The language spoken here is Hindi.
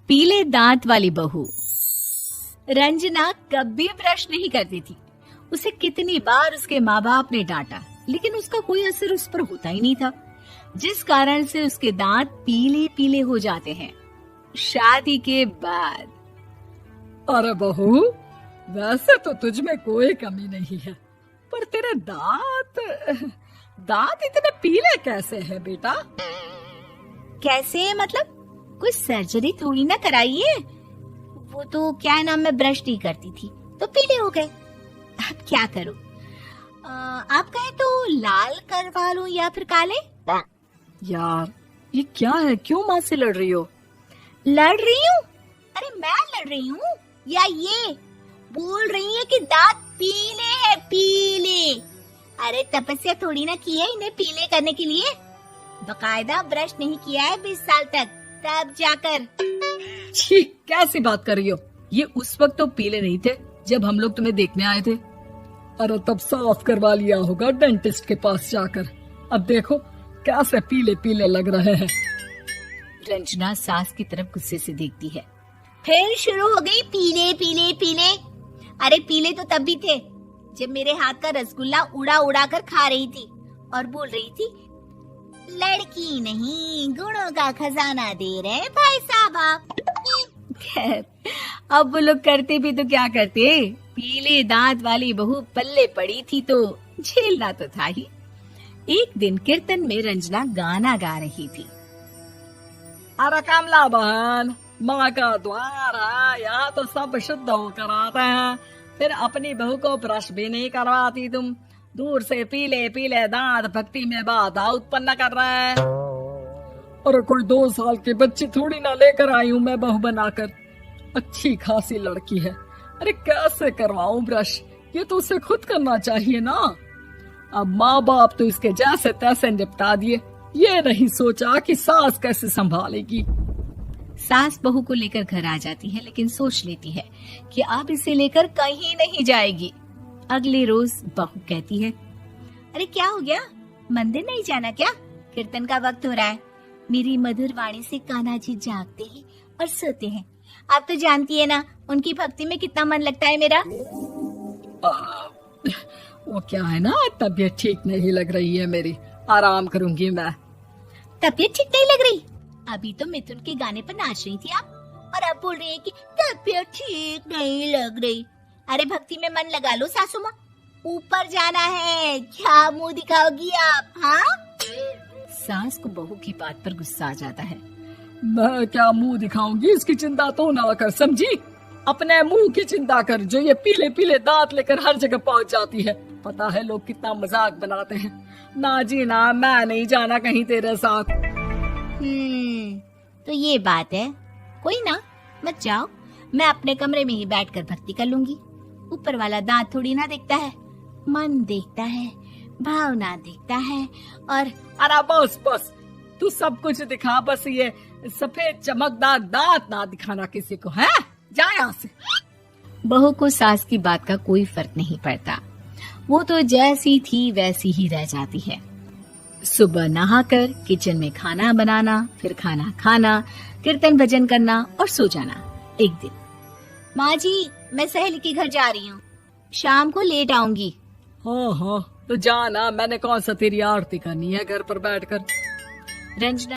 पीले दांत वाली बहू। रंजना कभी ब्रश नहीं करती थी। उसे कितनी बार उसके माँ बाप ने डांटा, लेकिन उसका कोई असर उस पर होता ही नहीं था, जिस कारण से उसके दांत पीले पीले हो जाते हैं। शादी के बाद अरे बहू, वैसे तो तुझ में कोई कमी नहीं है, पर तेरे दांत इतने पीले कैसे हैं बेटा? कैसे मतलब? कोई सर्जरी थोड़ी ना कराइए। वो तो क्या नाम, मैं ब्रश नहीं करती थी तो पीले हो गए। अब क्या करूं? आप कहें तो लाल करवा लूं या फिर काले? यार ये क्या है, क्यों माँ से लड़ रही हो? लड़ रही हूँ? अरे मैं लड़ रही हूँ या ये बोल रही है कि दांत पीले हैं, पीले। अरे तपस्या थोड़ी ना की है इन्हें पीले करने के लिए। बकायदा ब्रश नहीं किया है 20 साल तक, तब जाकर। छी, कैसी बात कर रही हो? ये उस वक्त तो पीले नहीं थे जब हम लोग तुम्हें देखने आए थे। अरे तब साफ करवा लिया होगा डेंटिस्ट के पास जाकर। अब देखो कैसे पीले पीले लग रहे हैं। रंजना सास की तरफ गुस्से से देखती है। फिर शुरू हो गई पीले पीले पीले। अरे पीले तो तब भी थे जब मेरे हाथ का रसगुल्ला उड़ा उड़ा कर खा रही थी और बोल रही थी, लड़की नहीं गुणों का खजाना दे रहे भाई साहब आप। खैर, अब वो लोग करते भी तो क्या करते, पीले दांत वाली बहू पल्ले पड़ी थी तो झेलना तो था ही। एक दिन कीर्तन में रंजना गाना गा रही थी। अरे कमला बहन, माँ का द्वार है, यहाँ तो सब शुद्ध होकर आते हैं, फिर अपनी बहू को ब्रश भी नहीं करवाती तुम। दूर से पीले पीले दांत भक्ति में बाधा उत्पन्न कर रहे हैं। और कोई 2 साल के बच्चे थोड़ी ना लेकर आई हूँ मैं बहू बनाकर। अच्छी खासी लड़की है, अरे कैसे करवाऊं ब्रश? ये तो उसे खुद करना चाहिए ना। अब माँ बाप तो इसके जैसे तैसे निपटा दिए, ये नहीं सोचा कि सास कैसे संभालेगी। सास बहू को लेकर घर आ जाती है, लेकिन सोच लेती है कि अब इसे लेकर कहीं नहीं जाएगी। अगले रोज बहू कहती है, अरे क्या हो गया, मंदिर नहीं जाना क्या? कीर्तन का वक्त हो रहा है। मेरी मधुर वाणी से कान्हा जी जागते हैं और सोते हैं। आप तो जानती है ना उनकी भक्ति में कितना मन लगता है मेरा। वो क्या है ना, तबीयत ठीक नहीं लग रही है मेरी, आराम करूंगी मैं। तबीयत ठीक नहीं लग रही? अभी तो मिथुन के गाने पर नाच रही थी आप, और अब बोल रही है कि तबीयत ठीक नहीं लग रही। अरे भक्ति में मन लगा लो सासू माँ, ऊपर जाना है, क्या मुंह दिखाओगी आप? हाँ? सास को बहू की बात पर गुस्सा आ जाता है। मैं क्या मुंह दिखाऊंगी, इसकी चिंता तो ना कर, समझी? अपने मुंह की चिंता कर, जो ये पीले पीले दांत लेकर हर जगह पहुंच जाती है। पता है लोग कितना मजाक बनाते हैं। ना जी ना, मैं नहीं जाना कहीं तेरे साथ। तो ये बात है। कोई ना, मत जाओ, मैं अपने कमरे में ही बैठकर भक्ति कर लूंगी। ऊपर वाला दांत थोड़ी ना देखता है, मन देखता है, भावना देखता है। और अरे बस बस, तू सब कुछ दिखा, बस ये सफेद चमकदार दांत ना दिखाना किसी को, है? जा यहाँ से। बहू को सास की बात का कोई फर्क नहीं पड़ता। वो तो जैसी थी वैसी ही रह जाती है। सुबह नहाकर किचन में खाना बनाना, फिर खाना खाना, कीर्तन भजन करना और सो जाना। एक दिन, माँ जी मैं सहेली के घर जा रही हूँ, शाम को लेट आऊंगी। हाँ हाँ, तो जाना, मैंने कौन सा तेरी आरती करनी है घर पर बैठकर। रंजना